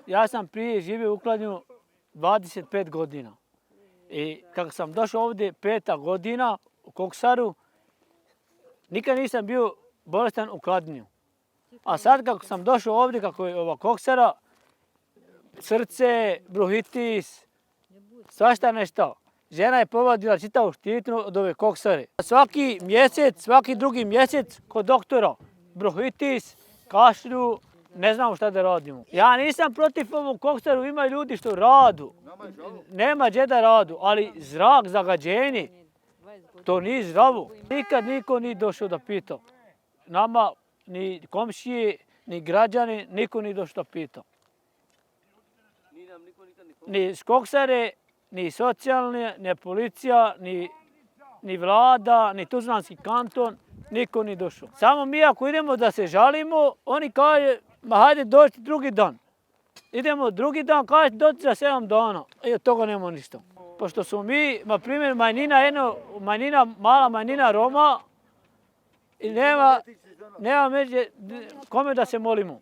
Ja sam prije živio u Kladnju 25 godina. I kako sam došao ovdje 5. godina u Koksaru, nikad nisam bio bolestan u Kladnju. A sad kako sam došao ovdje, kako je ova Koksara, srce, bronhitis, svašta nešto. Žena je povadila čitavu štitnu od ove Koksare. Svaki mjesec, svaki drugi mjesec kod doktora, bronhitis, kašlju, ne znamo šta da radimo. Ja nisam protiv ovog Koksaru, ima ljudi što radu. Nema gdje da radu, ali zrak, zagađenje, to nije zdravo. Nikad niko nije došao da pita. Nama, ni komšije, ni građani, niko nije došao da pita. Ni iz Koksare, ni socijalne, ni policija, ni vlada, ni Tuzlanski kanton, niko nije došao. Samo mi ako idemo da se žalimo, oni kaže, ma hajde doći drugi dan. Idemo drugi dan, kaže doći za 7 dana. I od toga nema ništa. Pošto smo mi, na primjer, mala manjina Roma i nema kome da se molimo.